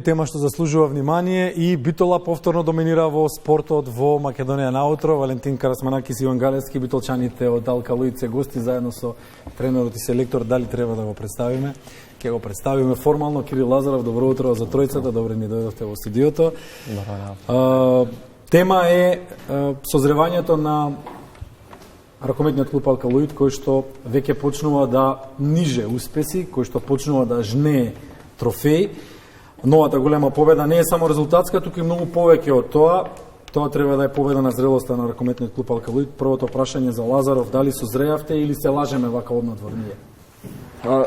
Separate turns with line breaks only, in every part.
Тема што заслужува внимание и Битола повторно доминира во спортот во Македонија наутро. Валентин Карасманакис и Иван Галевски, битолчаните од Алкалоид се гости заедно со тренерот и селектор. Дали треба да го представиме? Ќе го представиме формално. Кирил Лазаров, добро утро за тројцата, добре ни дојдовте во студиото. Тема е созревањето на ракометниот клуб Алкалоид, кој што веќе почнува да ниже успеси, кој што почнува да жнее трофеи. Новата голема победа не е само резултатска, туку и многу повеќе од тоа. Тоа треба да е победа на зрелоста на ракометниот клуб Алкалоид. Првото прашање за Лазаров, дали созреавте или се лажеме вака однадвор ние?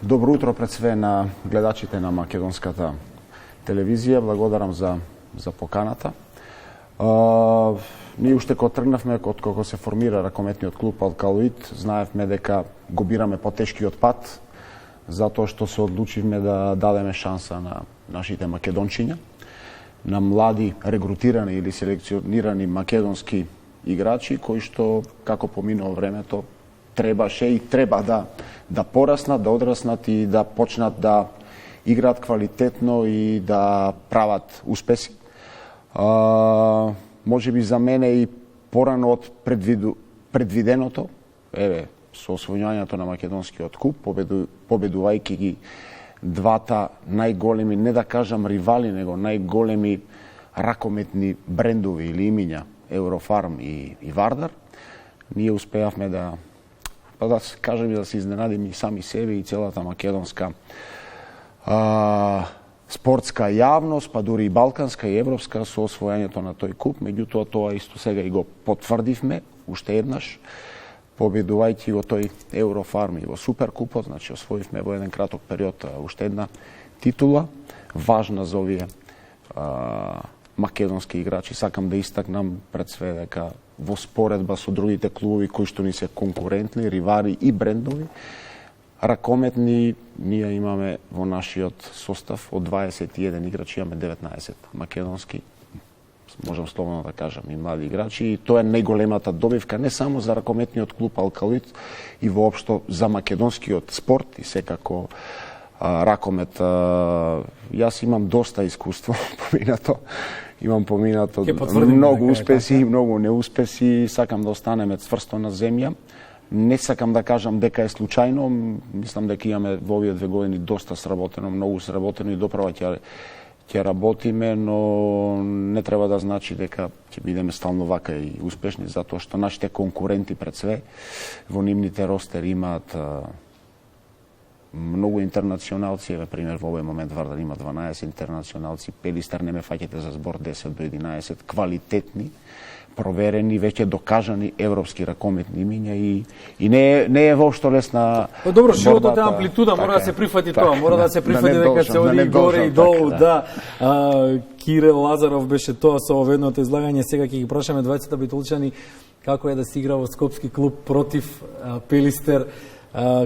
Добро утро пред све на гледачите на македонската телевизија. Благодарам за поканата. Ние уште кога тргнавме, кога се формира ракометниот клуб Алкалоид, знаевме дека го бираме потешкиот пат, затоа што се одлучивме да дадеме шанса на нашите македончиња, на млади регрутирани или селекционирани македонски играчи, кои што, како поминува времето, требаше и треба да пораснат, да одраснат и да почнат да играат квалитетно и да прават успеси. Може би за мене и порано од предвиденото, со освојувањето на македонскиот куп, победувајќи ги двата најголеми, не да кажам ривали, него најголеми ракометни брендови или имиња, Еврофарм и Вардар, ние успеавме да кажем, да се изненадиме и сами себе и целата македонска спортска јавност, па дури и балканска и европска со освојањето на тој куп. Меѓутоа тоа исто сега и го потврдивме уште еднаш, победувајќи во тој Еврофарм и во Суперкупот, значи освоивме во еден краток период уште една титула, важна за овие македонски играчи. Сакам да истакнам пред све дека во споредба со другите клубови кои што ни се конкурентни, ривари и брендови, ракометни, ние имаме во нашиот состав од 21 играчи, имаме 19 македонски, можам слободно да кажам, и млади играчи, и тоа е најголемата добивка не само за ракометниот клуб Алкалоид и воопшто за македонскиот спорт и секако ракомет. Јас имам доста искуство поминато. Имам поминато многу успеси и многу неуспеси. Сакам да останеме цврсто на земја. Не сакам да кажам дека е случајно. Мислам дека имаме во овие 2 години доста сработено, многу сработено и доправа ќе работиме, но не треба да значи дека ќе бидеме стално вака и успешни, затоа што нашите конкуренти пред све во нивните ростери имаат многу интернационалци. Еве пример, во овој момент Вардар има 12 интернационалци, Пелистер не ме фаќате за збор 10 до 11 квалитетни, проверени, веќе докажани европски ракометни имиња и не е воопшто лесна.
Добро, животот е амплитуда, мора да се прифати тоа, мора да се прифати дека се оди горе и долу, да. Кирил Лазаров беше тоа со оведното излагање. Сега ќе ги прашаме двајцата битолчани како е да се игра во скопски клуб против Пелистер,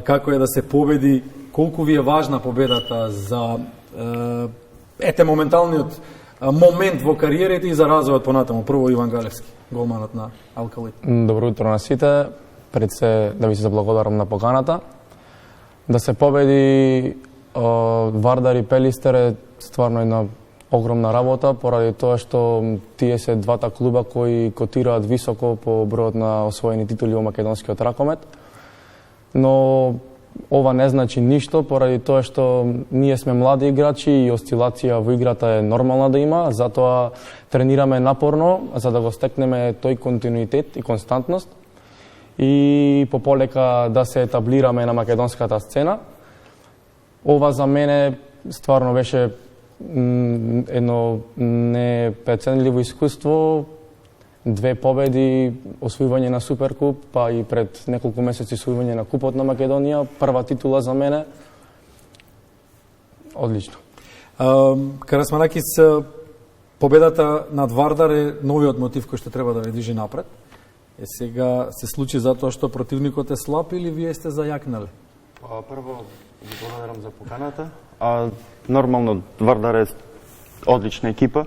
како е да се победи, колку ви е важна победата за моменталниот момент во кариерите и за развојот понатаму. Прво Иван Галевски, голманот на Алкалоид.
Добро утро на сите. Пред се да ви се заблагодарам на поканата. Да се победи Вардар и Пелистер е стварно една огромна работа, поради тоа што тие се двата клуба кои котираат високо по бројот на освоени титули во македонскиот ракомет. Но ова не значи ништо, поради тоа што ние сме млади играчи и осцилација во играта е нормална да има, затоа тренираме напорно за да го стекнеме тој континуитет и константност и пополека да се етаблираме на македонската сцена. Ова за мене стварно беше едно непреценливо искуство, 2 победи, освојување на Суперкуп, па и пред неколку месеци освојување на Купот на Македонија, прва титула за мене. Одлично.
Карасманакис, победата над Вардар е новиот мотив кој што треба да ве движи напред. Сега се случи затоа што противникот е слаб или вие сте зајакнале?
Прво, ви благодарам за поканата. Нормално, Вардар е одлична екипа.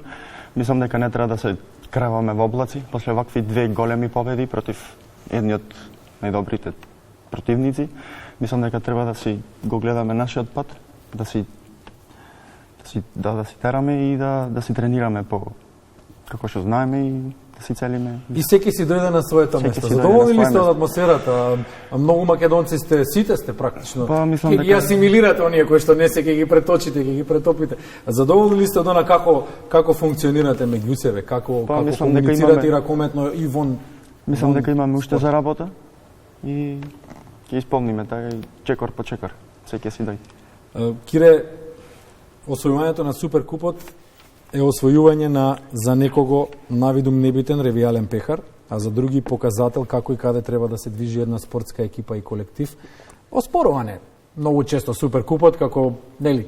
Мислам дека не треба да се креваме во облаци, после вакви 2 големи победи против едниот најдобрите противници. Мислам дека треба да си го гледаме нашиот пат, да да си тераме и да си тренираме по како што знаеме и да си целиме.
И секи си дојде на своето
Секи
место.
си дојде
Задоволни
на
ли
свое
сте од
место.
атмосферата? Многу македонци сите сте практично.
Па, мислам
Ќе
дека-
ги асимилирате оние кои што не се ќе ги преточите, ќе ги претопите. Задоволни ли сте од она како функционирате меѓу себе, како
мислам дека
комуницирате
имаме-
и ракометно и вон?
Мислам дека имаме уште за работа и ќе исполниме така и чекор по чекор. Секи си дојде.
Кире, освојувањето на Суперкупот е освојување на за некого навидум небитен ревијален пехар, а за други показател како и каде треба да се движи една спортска екипа и колектив. Оспоруване многу често Суперкупот како нели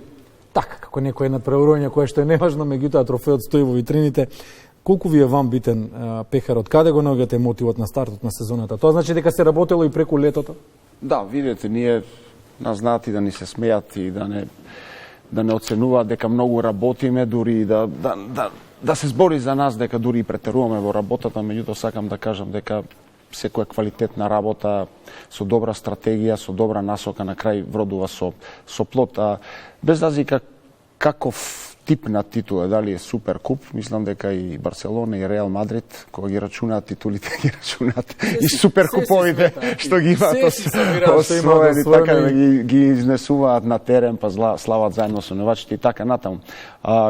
така како некој надпреварување кое што е неважно, меѓутоа трофеот стои во витрините. Колку ви е вам битен пехарот? Каде го наоѓате мотивот на стартот на сезоната? Тоа значи дека се работело и преку летото?
Да, видите, ние нас знаат и да ни се смеат и да не оценуваат дека многу работиме, дури да се збори за нас дека дури и претеруваме во работата, меѓутоа сакам да кажам дека секоја квалитетна работа со добра стратегија, со добра насока на крај вродува со плод. Без разлика каков тип на титула, дали е Суперкуп, мислам дека и Барселона и Реал Мадрид, кога ги рачунаат титулите, ги рачунаат и Суперкуповите што ги имаат освоени, така да ги изнесуваат на терен, па слават заедно со невачите и така натаму.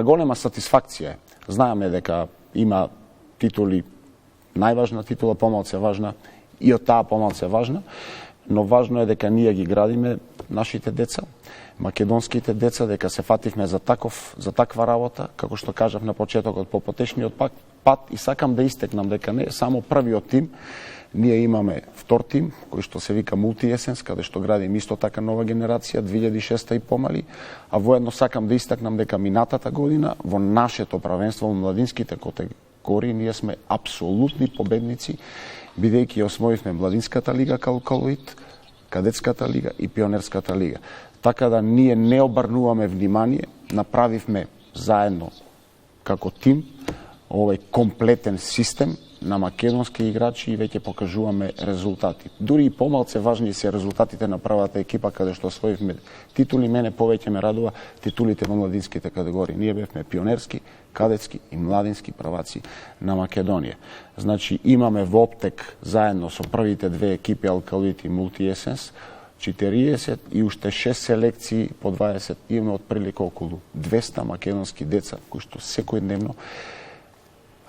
Голема сатисфакција е. Знаеме дека има титули, најважна титула, помалку важна, и од таа помалку важна, но важно е дека ние ги градиме нашите деца, македонските деца, дека се фативме за таква работа, како што кажав на почетокот, по потешниот пат, и сакам да истекнам дека не е само првиот тим, ние имаме втор тим, кој што се вика Multi-Essence, каде што градим исто така нова генерација, 2006 и помали, а воедно сакам да истакнам дека минатата година во нашето правенство, во младинските категории, ние сме апсолутни победници, бидејќи освоивме младинската лига Калкалоид, кадетската лига и пионерската лига. Така да ние не обрнуваме внимание, направивме заедно како тим овој комплетен систем на македонски играчи и веќе покажуваме резултати. Дури и помалце важни се резултатите на правата екипа каде што освоивме титули, мене повеќе ме радува титулите во младинските категории. Ние бевме пионерски, кадетски и младински праваци на Македонија. Значи имаме во оптек заедно со првите две екипи Алкалоид и Multi-Essence 40 и уште 6 селекции по 20, имаме отприлика околу 200 македонски деца кои што секојдневно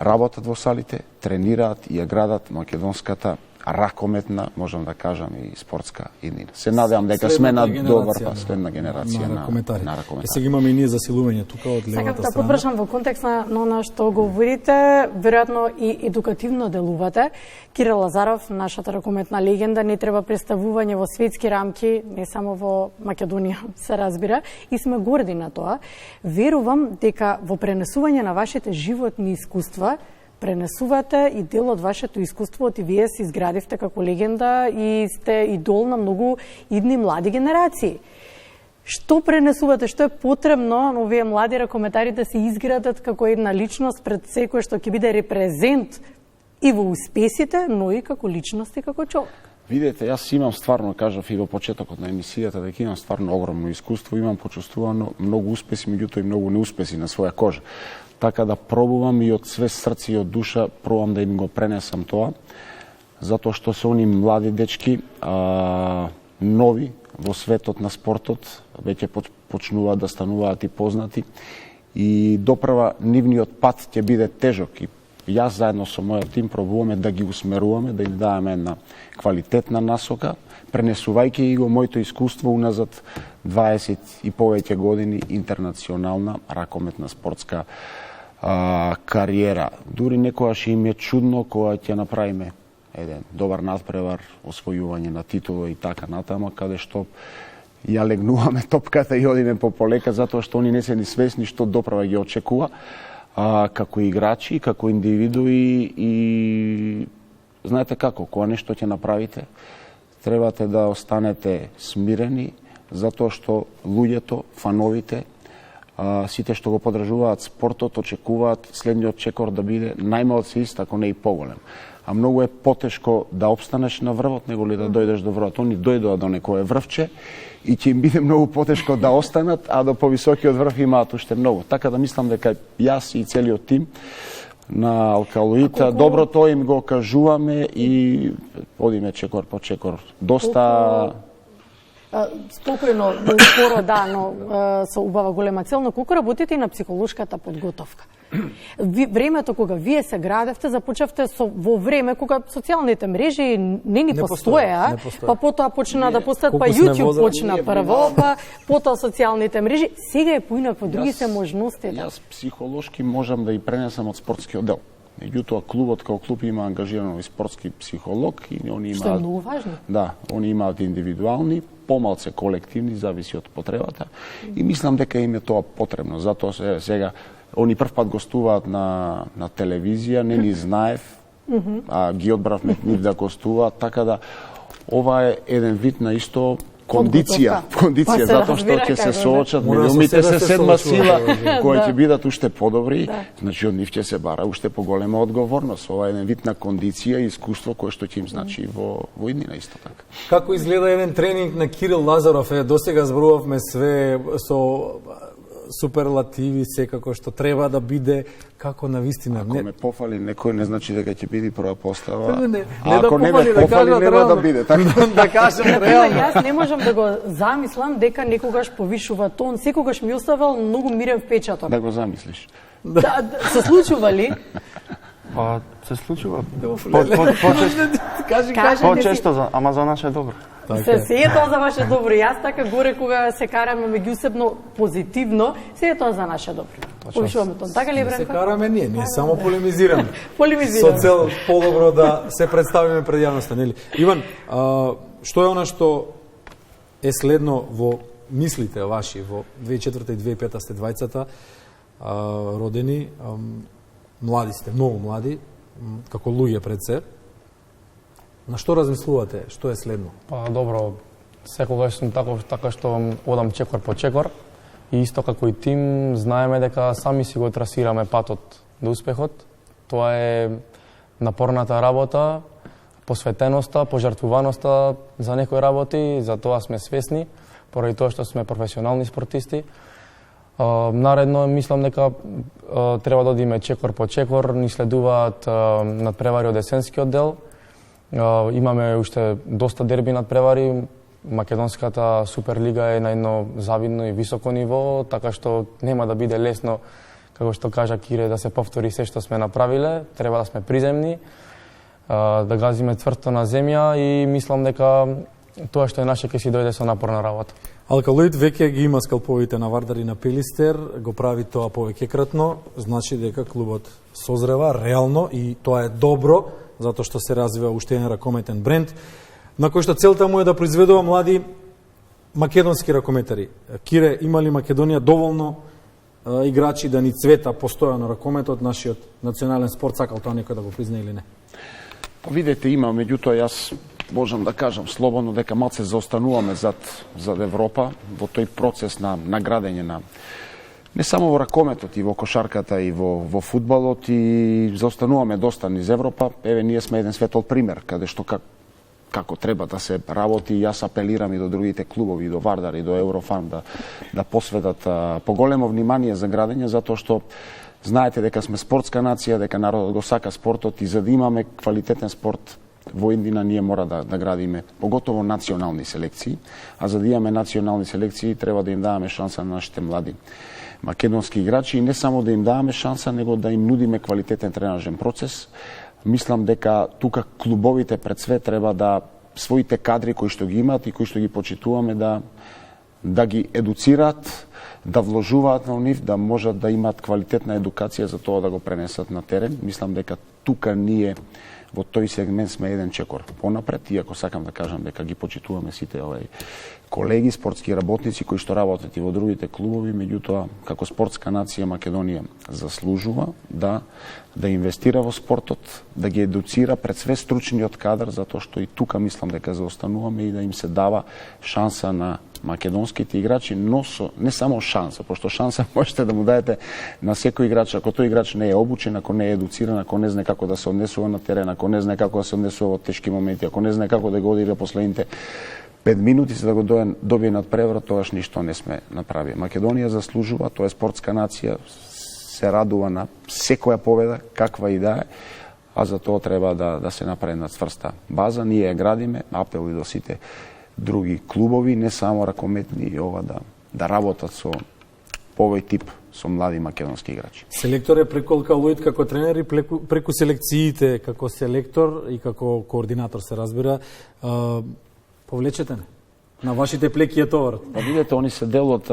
работат во салите, тренираат и ја градат македонската ракометна, можам да кажам, и спортска иднина. Се надевам дека сме на добра следна генерација на ракометари.
Сега имаме и ние засилување тука од левата
страна. Сакам да
страна.
подпрашам во контекст на она што говорите, веројатно и едукативно делувате. Кире Лазаров, нашата ракометна легенда, не треба представување во светски рамки, не само во Македонија, се разбира, и сме горди на тоа. Верувам дека во пренесување на вашите животни искуства пренесувате и дел од вашето искуство, од и вие се изградивте како легенда и сте идол на многу идни млади генерации. Што пренесувате, што е потребно на овие млади ракометари да се изградат како една личност пред секој што ќе биде репрезент и во успесите, но и како личност и како човек?
Видете, јас имам стварно, кажав и во почетокот на емисијата, дека имам стварно огромно искуство, имам почувствувано многу успеси, меѓутоа и многу неуспеси на своја кожа. Така да пробувам и од све срце и од душа, пробувам да им го пренесам тоа, затоа што се они млади дечки, нови во светот на спортот, веќе почнуваат да стануваат и познати, и допрва нивниот пат ќе биде тежок. И јас заедно со мојот тим пробуваме да ги усмеруваме, да им даваме една квалитетна насока, пренесувајќи го моето искуство уназад 20 и повеќе години интернационална ракометна спортска кариера. Дури некојаш им е чудно кога ќе направиме еден добар надпревар, освојување на титула и така натаму, каде што ја легнуваме топката и одиме по полека, затоа што они не се ни свесни што доправа ги очекува како играчи, како индивидуи. И знаете како, кога нешто ќе направите, требате да останете смирени, затоа што луѓето, фановите, сите што го подржуваат спортот, очекуваат следниот чекор да биде најмалку ист, ако не и поголем. а многу е потешко да опстанеш на врвот него ли да дојдеш до врвот. Они дојдоа до некое врвче и ќе им биде многу потешко да останат, а до повисокиот врв имаат уште многу. Така да мислам дека јас и целиот тим на Алкалоид доброто им го кажуваме и одиме чекор по чекор. Доста
спокојно, скоро да, но со убава голема цел, но колку работите и на психолошката подготовка? Времето кога вие се градевте, започнавте во време кога социјалните мрежи не постоеа, па потоа почна да постојат, па YouTube почна прво, па потоа социјалните мрежи. Сега е поинакво, други се можностите.
Јас психолошки можам да и пренесам од спортски оддел. Меѓутоа клубот као клуб има ангажирано и спортски психолог и они имаат.
Што е многу важно.
Да, они имаат индивидуални, помалце колективни, зависи од потребата. И мислам дека им е тоа потребно. Затоа сега они прв пат гостуваат на телевизија, не ни знаев, а ги одбравме нив да гостуваат, така да ова е еден вид на исто кондиција, затоа што ќе се соочат меѓумите се седма сила, кои ќе бидат уште подобри, значи од нив ќе се бара уште поголема одговорност. Ова е еден вид на кондиција и искуство кое што ќе им значи во иднина исто така.
Како изгледа еден тренинг на Кирил Лазаров? Досега зборувавме све со суперлативи, секако што треба да биде, како на вистина.
Ако ме пофали некој, не значи дека ќе биде прва постава.
Ако не ме пофали, нема да биде. Да кажам реално.
Јас не можам да го замислам дека некогаш повишува тон, секогаш ми оставал многу мирен впечаток.
Да го замислиш.
Да, се случува ли?
Па се случува.
Почесто,
ама за наше добро.
Се е тоа за ваше добро. Јас така горе кога се караме меѓусебно позитивно, се е тоа за наше добро. Повишуваме тон. Така ли, Бранко?
Не се караме ние само полемизираме.
Полемизираме.
Со цел подобро да се представиме пред јавноста, нели? Иван, што е она што е следно во мислите ваши во 2004 и 2005 сте двајцата родени, млади сте, многу млади, како луѓе пред се. На што размислувате? Што е следно?
Па добро, секогаш сум така што одам чекор по чекор и исто како и тим знаеме дека сами си го трасираме патот до успехот. Тоа е напорната работа, посветеноста, пожртвуваноста за некои работи, за тоа сме свесни, поради тоа што сме професионални спортисти. Наредно мислам дека треба да одиме чекор по чекор, ни следуваат надпревари од есенскиот дел. Имаме уште доста дерби надпревари. Македонската Суперлига е на едно завидно и високо ниво, така што нема да биде лесно, како што кажа Кире, да се повтори се што сме направиле. Треба да сме приземни, да газиме тврдо на земја и мислам дека тоа што е наше ќе си дојде со напорна работа.
Алкалоид веќе ги има скалповите на Вардар и на Пелистер, го прави тоа повеќекратно, значи дека клубот созрева реално и тоа е добро, затоа што се развива уште еден ракометен бренд, на кој што целта му е да произведува млади македонски ракометари. Кире, има ли Македонија доволно играчи да ни цвета постојано ракометот, нашиот национален спорт, сакал тоа некој да го призна или не?
Па видете, има, меѓутоа јас можам да кажам слободно дека малце заостануваме зад Европа во тој процес на градење на не само во ракометот, и во кошарката, и во фудбалот, и заостануваме доста низ Европа. Еве, ние сме еден светол пример, каде што како треба да се работи. Јас апелирам и до другите клубови, и до Вардар, и до Еврофарм да посветат поголемо внимание за градење, затоа што знаете дека сме спортска нација, дека народот го сака спортот и за да имаме квалитетен спорт во иднина ние мора да градиме поготово национални селекции, а за да имаме национални селекции треба да им даваме шанса на нашите млади македонски играчи и не само да им даваме шанса, него да им нудиме квалитетен тренажен процес. Мислам дека тука клубовите пред све треба да своите кадри кои што ги имаат и кои што ги почитуваме да ги едуцираат, да вложуваат на нив, да можат да имаат квалитетна едукација за тоа да го пренесат на терен. Мислам дека тука ние во тој сегмент сме еден чекор понапред, иако сакам да кажам дека ги почитуваме сите колеги, спортски работници кои што работат и во другите клубови, меѓутоа како спортска нација Македонија заслужува да инвестира во спортот, да ги едуцира пред све стручниот кадар, затоа што и тука мислам дека заостануваме и да им се дава шанса на македонските играчи, но не само само шанса, пошто шанса можете да му дадете на секој играч, ако тој играч не е обучен, ако не е едуциран, ако не знае како да се однесува на терен, ако не знае како да се однесува во тешки моменти, ако не знае како да го одигра последните 5 минути за да го добие надпреврат, тогаш ништо не сме направи. Македонија заслужува, тоа е спортска нација, се радува на секоја победа, каква и да е, а за тоа треба да се направи една цврста база. Ние ја градиме, апел и до сите други клубови, не само ракометни, и ова да работат со овој тип, со млади македонски играчи.
Селектор е преку Калуит како тренер и преку селекциите како селектор и како координатор, се разбира. Повлечете не. На вашите плеки е товар.
Па видете, они се дел од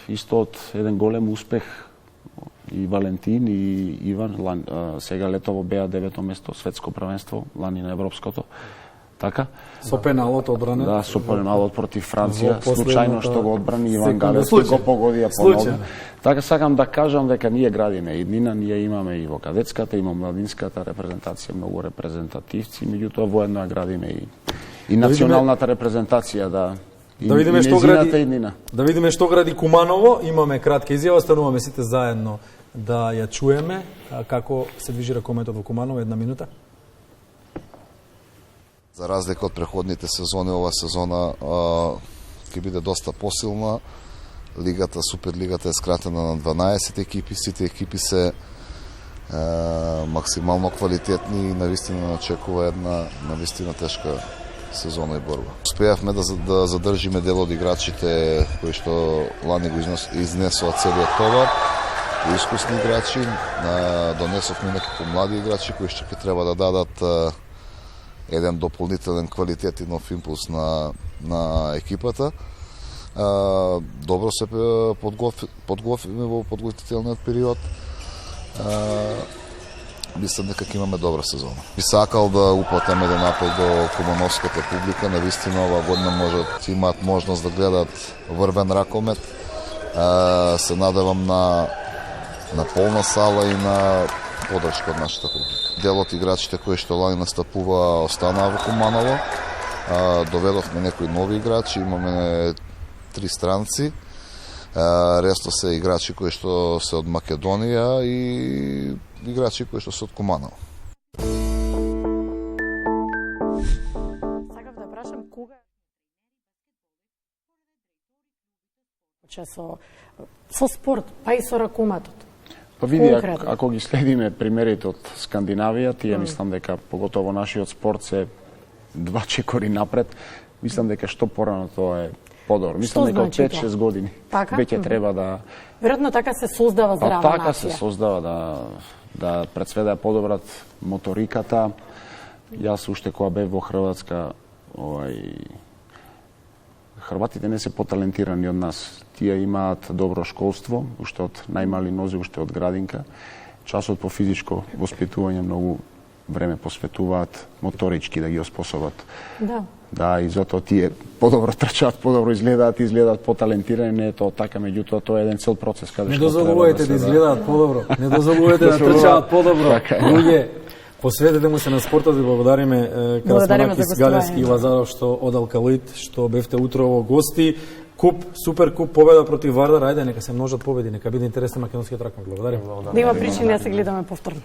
исто од еден голем успех, и Валентин и Иван. Сега летово беа 9-то место светско првенство, лани на европското. Така?
Со пеналот одбранет.
Да, со пеналот против Франција.
Во
Случајно што го одбрани Иван Галевски, го погодија поновно. Така сакам да кажам дека ние градиме иднина, ние имаме и во кадетската, и во младинската репрезентација многу репрезентативци, меѓутоа воедно ја градиме и националната репрезентација да
видиме што гради иднина. Да видиме што гради Куманово. Имаме кратка изјава, остануваме сите заедно да ја чуеме како се движи ракометот во Куманово. 1 минута.
За разлика од преходните сезони, ова сезона ќе биде доста посилна. Лигата, Суперлигата е скратена на 12 екипи. Сите екипи се максимално квалитетни и навистина начекува една навистина тешка сезона и борба. Успеавме да задржиме дел од играчите кои што лани го изнесоа целиот товар. Искусни играчи, донесовме некако млади играчи кои што ќе треба да дадат еден дополнителен квалитет и нов импулс на екипата. Добро се подготвиме во подготвителниот период. Мислам дека ќе имаме добра сезона. Би сакал да упатам еден апел до кумановската публика. Навистина ова година можат имаат можност да гледат врвен ракомет. Се надевам на полна сала и на подршка од нашата публика. Дел од играчите кои што лани настапува останаа во Куманово. Доведовме некои нови играчи, имаме 3 странци. Ресто се играчи кои што се од Македонија и играчи кои што се од Куманово.
Сакав да прашам кога со спорт, па и со ракометот.
Па види, ако ги следиме примерите од Скандинавија, тие мислам дека поготово нашиот спорт се 2 чекори напред. Мислам дека што порано тоа е подобро. Мислам дека од 5-6 години веќе треба да...
Веројатно така се создава здрава нација.
Така се создава да прецведа подобрат моториката. Јас уште кога бев во Хрватска, Хрватите не се поталентирани од нас. Тие имаат добро школство, уште од најмали нози, уште од градинка. Часот по физичко воспитување многу време посветуваат моторички да ги оспособат. Да, и затоа тие подобро трчаат, подобро изгледаат поталентирани, не е тоа така, меѓутоа тоа е еден цел процес каде што треба
дозволувате да изгледаат подобро, не дозволувате да трчаат подобро. Луѓе, посветете му се на спортот и благодариме Красманакис, Галевски и Лазаров што од Алкалуит, што бевте утрово гости. Супер куп победа против Вардар, ајде нека се множат победи, нека биде интересен македонскиот ракмет. Благодарим.
Нема причини да се гледаме повторно.